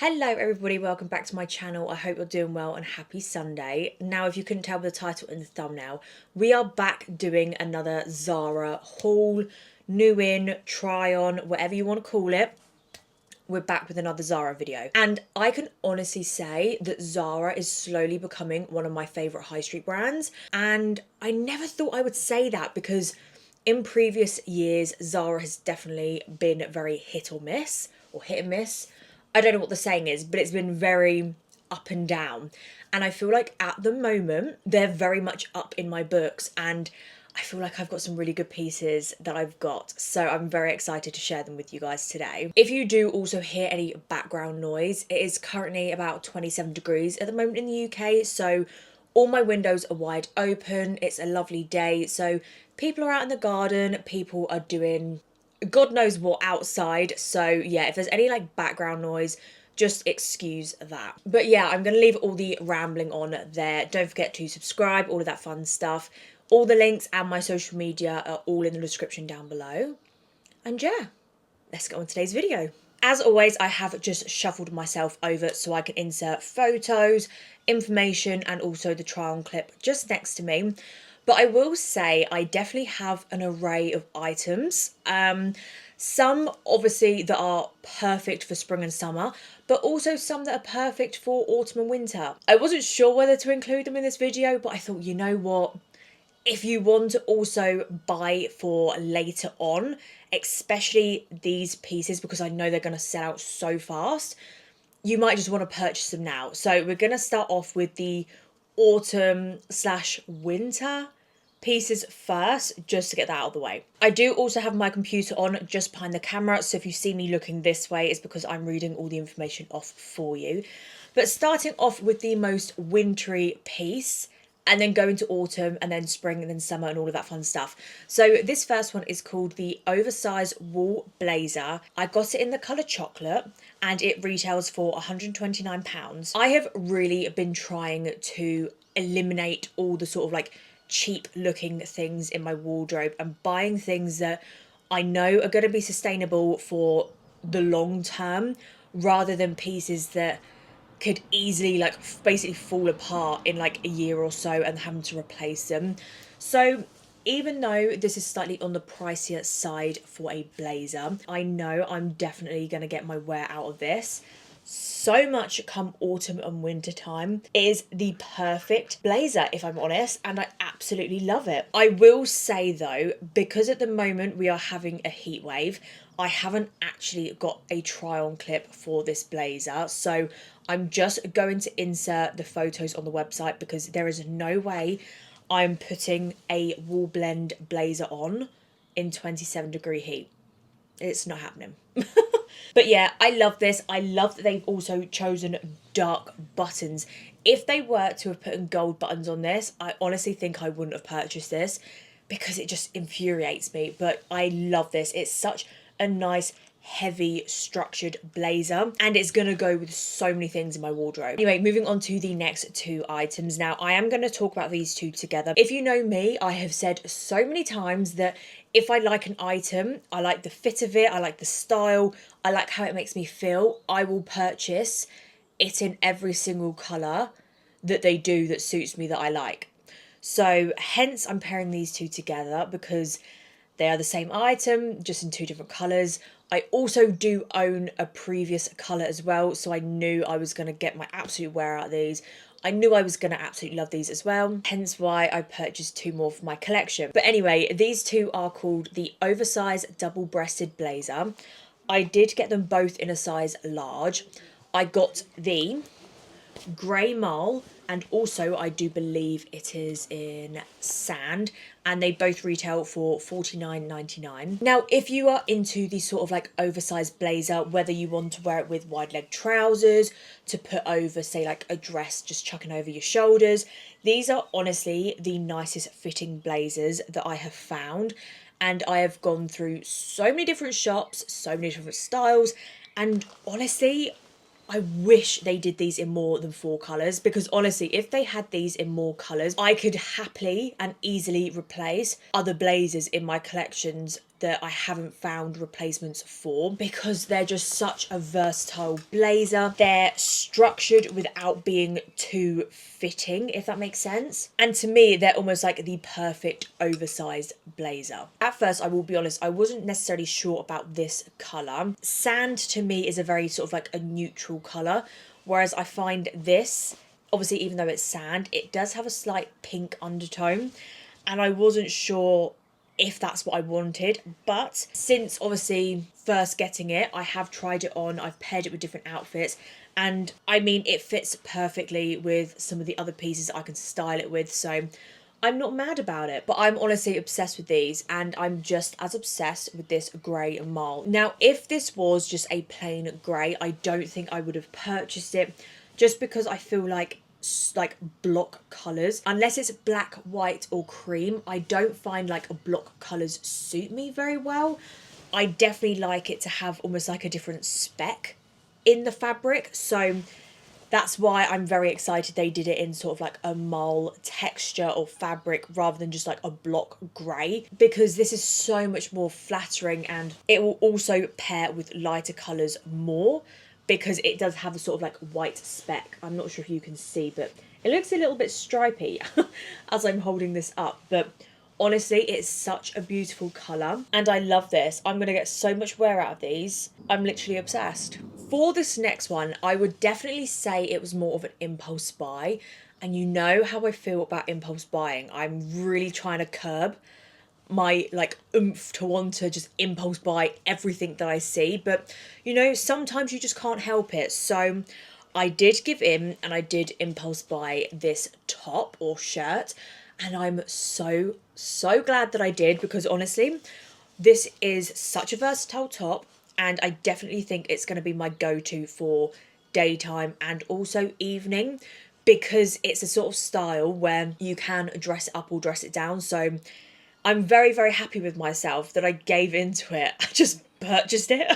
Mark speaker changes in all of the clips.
Speaker 1: Hello everybody, welcome back to my channel. I hope you're doing well and happy Sunday. Now, if you couldn't tell by the title and the thumbnail, we are back doing another Zara haul, new in, try on, whatever you want to call it. We're back with another Zara video. And I can honestly say that Zara is slowly becoming one of my favourite high street brands. And I never thought I would say that because in previous years, Zara has definitely been very hit or miss, or hit and miss. I don't know what the saying is, but it's been very up and down. And I feel like at the moment, they're very much up in my books. And I feel like I've got some really good pieces that I've got. So I'm very excited to share them with you guys today. If you do also hear any background noise, it is currently about 27 degrees at the moment in the UK. So all my windows are wide open. It's a lovely day. So people are out in the garden. People are doing God knows what outside. So yeah, if there's any like background noise, just excuse that. But yeah, I'm going to leave all the rambling on there. Don't forget to subscribe, all of that fun stuff. All the links and my social media are all in the description down below. And yeah, let's get on today's video. As always, I have just shuffled myself over so I can insert photos, information, and also the try on clip just next to me. But I will say I definitely have an array of items. Some obviously that are perfect for spring and summer, but also some that are perfect for autumn and winter. I wasn't sure whether to include them in this video, but I thought, you know what? If you want to also buy for later on, especially these pieces, because I know they're going to sell out so fast, you might just want to purchase them now. So we're going to start off with the autumn/winter pieces first, just to get that out of the way. I do also have my computer on just behind the camera, so if you see me looking this way, it's because I'm reading all the information off for you. But starting off with the most wintry piece, and then go into autumn and then spring and then summer and all of that fun stuff. So this first one is called the oversized wool blazer. I got it in the colour chocolate and it retails for £129. I have really been trying to eliminate all the sort of like cheap looking things in my wardrobe and buying things that I know are going to be sustainable for the long term, rather than pieces that could easily like basically fall apart in like a year or so and having to replace them. So even though this is slightly on the pricier side for a blazer, I know I'm definitely going to get my wear out of this so much come autumn and winter time. It is the perfect blazer, if I'm honest, and I absolutely love it. I will say though, because at the moment we are having a heat wave, I haven't actually got a try on clip for this blazer, so I'm just going to insert the photos on the website because there is no way I'm putting a wool blend blazer on in 27-degree heat. It's not happening. But yeah, I love this. I love that they've also chosen dark buttons. If they were to have put in gold buttons on this, I honestly think I wouldn't have purchased this because it just infuriates me. But I love this. It's such a nice, heavy, structured blazer, and it's gonna go with so many things in my wardrobe. Anyway, moving on to the next two items. Now, I am gonna talk about these two together. If you know me, I have said so many times that if I like an item, I like the fit of it, I like the style, I like how it makes me feel, I will purchase it in every single colour that they do that suits me, that I like. So hence I'm pairing these two together because they are the same item, just in two different colours. I also do own a previous colour as well, so I knew I was going to get my absolute wear out of these. I knew I was going to absolutely love these as well, hence why I purchased two more for my collection. But anyway, these two are called the oversized double-breasted blazer. I did get them both in a size large. I got the grey marl, and also I do believe it is in sand, and they both retail for $49.99. Now, if you are into the sort of like oversized blazer, whether you want to wear it with wide leg trousers, to put over say like a dress just chucking over your shoulders, these are honestly the nicest fitting blazers that I have found. And I have gone through so many different shops, so many different styles, and honestly, I wish they did these in more than 4 colours, because honestly, if they had these in more colours, I could happily and easily replace other blazers in my collections that I haven't found replacements for, because they're just such a versatile blazer. They're structured without being too fitting, if that makes sense. And to me, they're almost like the perfect oversized blazer. At first, I will be honest, I wasn't necessarily sure about this colour. Sand to me is a very sort of like a neutral colour, whereas I find this, obviously even though it's sand, it does have a slight pink undertone, and I wasn't sure if that's what I wanted. But since obviously first getting it, I have tried it on, I've paired it with different outfits, and I mean, it fits perfectly with some of the other pieces I can style it with, so I'm not mad about it. But I'm honestly obsessed with these, and I'm just as obsessed with this grey marl. Now, if this was just a plain grey, I don't think I would have purchased it, just because I feel like block colours, unless it's black, white or cream, I don't find like block colours suit me very well. I definitely like it to have almost like a different spec in the fabric, so that's why I'm very excited they did it in sort of like a marl texture or fabric rather than just like a block grey, because this is so much more flattering, and it will also pair with lighter colours more, because it does have a sort of like white speck. I'm not sure if you can see, but it looks a little bit stripy as I'm holding this up. But honestly, it's such a beautiful colour, and I love this. I'm going to get so much wear out of these. I'm literally obsessed. For this next one, I would definitely say it was more of an impulse buy. And you know how I feel about impulse buying. I'm really trying to curb my like oomph to want to just impulse buy everything that I see, but you know, sometimes you just can't help it. So I did give in and I did impulse buy this top or shirt, and I'm so glad that I did, because honestly, this is such a versatile top, and I definitely think it's going to be my go-to for daytime and also evening, because it's a sort of style where you can dress it up or dress it down. So I'm very happy with myself that I gave into it. I just purchased it.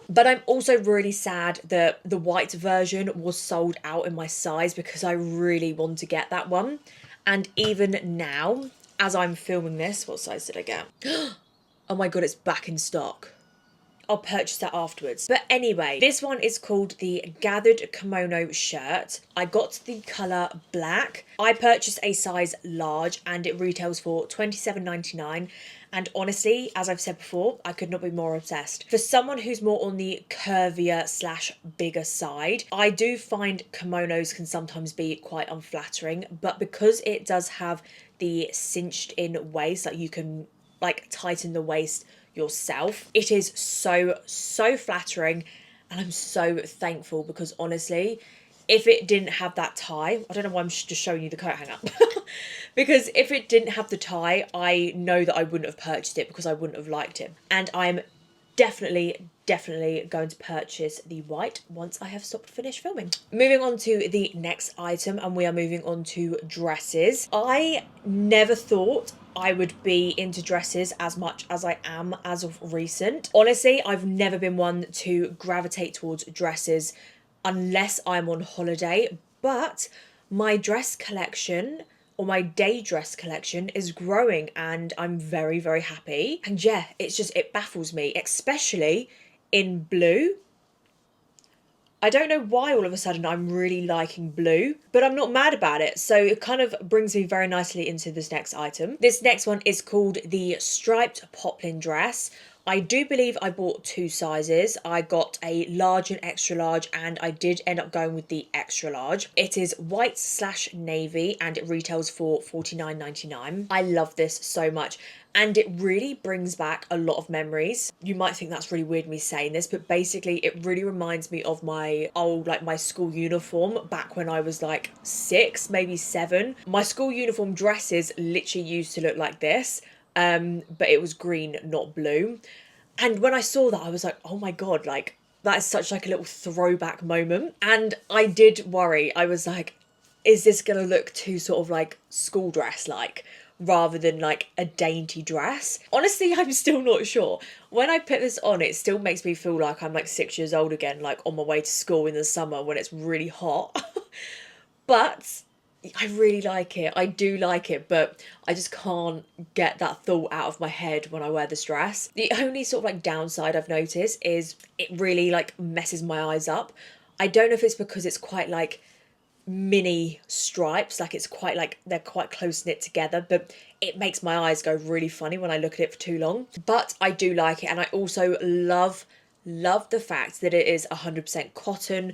Speaker 1: But I'm also really sad that the white version was sold out in my size, because I really want to get that one. And even now, as I'm filming this, what size did I get? Oh my god, it's back in stock. I'll purchase that afterwards. But anyway, this one is called the Gathered Kimono shirt. I got the colour black. I purchased a size large and it retails for £27.99. And honestly, as I've said before, I could not be more obsessed. For someone who's more on the curvier / bigger side, I do find kimonos can sometimes be quite unflattering, but because it does have the cinched in waist, like you can like tighten the waist yourself, it is so flattering, and I'm so thankful, because honestly, if it didn't have that tie, I don't know why I'm just showing you the coat hang up, because if it didn't have the tie, I know that I wouldn't have purchased it, because I wouldn't have liked it. And I'm definitely going to purchase the white once I have finished filming. Moving on to the next item, and we are moving on to dresses. I never thought I would be into dresses as much as I am as of recent. Honestly, I've never been one to gravitate towards dresses unless I'm on holiday, but my dress collection, or my day dress collection, is growing, and I'm very happy. And yeah, it baffles me, especially in blue. I don't know why all of a sudden I'm really liking blue, but I'm not mad about it. So it kind of brings me very nicely into this next item. This next one is called the striped poplin dress. I do believe I bought 2 sizes. I got a large and extra large, and I did end up going with the extra large. It is white / navy, and it retails for £49.99. I love this so much, and it really brings back a lot of memories. You might think that's really weird me saying this, but basically it really reminds me of my old, like my school uniform back when I was like 6, maybe 7. My school uniform dresses literally used to look like this. But it was green, not blue. And when I saw that, I was like, oh my god, like that is such like a little throwback moment. And I did worry. I was like, is this gonna look too sort of like school dress like, rather than like a dainty dress? Honestly, I'm still not sure. When I put this on, it still makes me feel like I'm like 6 years old again, like on my way to school in the summer when it's really hot. But I really like it. I do like it, but I just can't get that thought out of my head when I wear this dress. The only sort of like downside I've noticed is it really like messes my eyes up. I don't know if it's because it's quite like mini stripes, like it's quite like they're quite close knit together, but it makes my eyes go really funny when I look at it for too long. But I do like it, and I also love the fact that it is 100% cotton,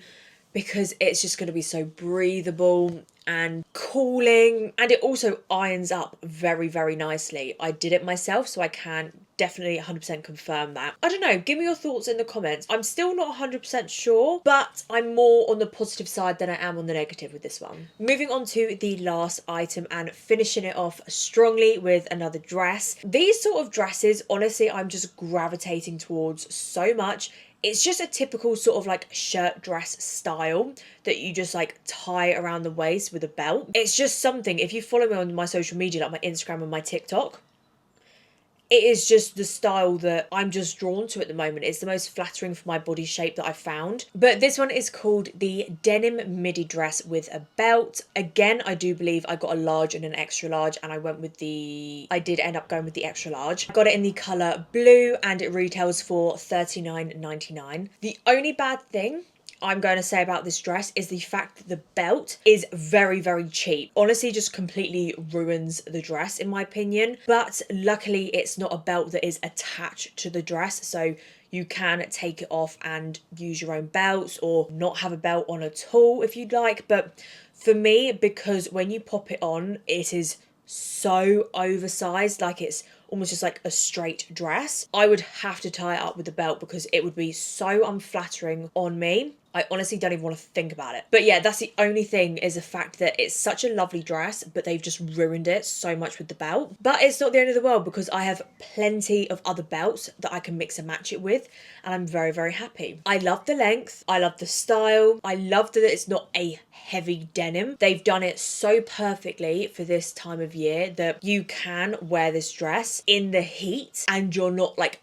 Speaker 1: because it's just going to be so breathable and cooling, and it also irons up very nicely. I did it myself, so I can definitely 100% confirm that. I don't know, give me your thoughts in the comments. I'm still not 100% sure, but I'm more on the positive side than I am on the negative with this one. Moving on to the last item and finishing it off strongly with another dress. These sort of dresses, honestly, I'm just gravitating towards so much. It's just a typical sort of like shirt dress style that you just like tie around the waist with a belt. It's just something, if you follow me on my social media, like my Instagram and my TikTok, it is just the style that I'm just drawn to at the moment. It's the most flattering for my body shape that I've found. But this one is called the Denim Midi Dress with a Belt. Again, I do believe I got a large and an extra large, and I did end up going with the extra large. I got it in the colour blue, and it retails for $39.99. The only bad thing I'm going to say about this dress is the fact that the belt is very cheap. Honestly, just completely ruins the dress in my opinion. But luckily it's not a belt that is attached to the dress, so you can take it off and use your own belts, or not have a belt on at all if you'd like. But for me, because when you pop it on, it is so oversized, like it's almost just like a straight dress. I would have to tie it up with the belt because it would be so unflattering on me. I honestly don't even want to think about it. But yeah, that's the only thing, is the fact that it's such a lovely dress, but they've just ruined it so much with the belt. But it's not the end of the world, because I have plenty of other belts that I can mix and match it with, and I'm very happy. I love the length, I love the style, I love that it's not a heavy denim. They've done it so perfectly for this time of year that you can wear this dress in the heat and you're not like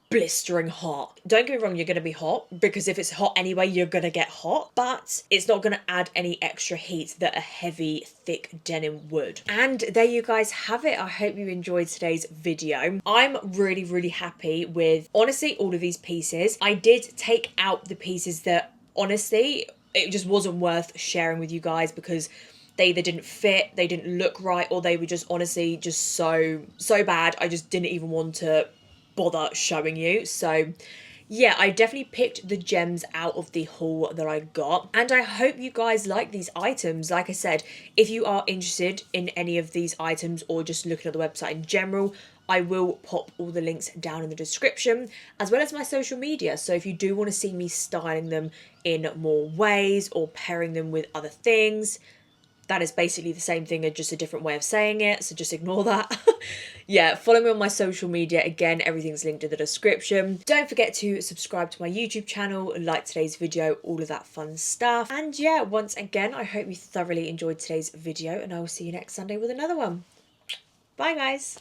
Speaker 1: blistering hot. Don't get me wrong, you're going to be hot, because if it's hot anyway, you're going to get hot, but it's not going to add any extra heat that a heavy, thick denim would. And there you guys have it. I hope you enjoyed today's video. I'm really happy with, honestly, all of these pieces. I did take out the pieces that, honestly, it just wasn't worth sharing with you guys, because they either didn't fit, they didn't look right, or they were just honestly just so bad. I just didn't even want to bother showing you. So yeah, I definitely picked the gems out of the haul that I got, and I hope you guys like these items. Like I said, if you are interested in any of these items, or just looking at the website in general, I will pop all the links down in the description, as well as my social media. So if you do want to see me styling them in more ways, or pairing them with other things, that is basically the same thing, just a different way of saying it, so just ignore that. Yeah, follow me on my social media. Again, everything's linked in the description. Don't forget to subscribe to my YouTube channel, like today's video, all of that fun stuff. And yeah, once again, I hope you thoroughly enjoyed today's video, and I will see you next Sunday with another one. Bye guys.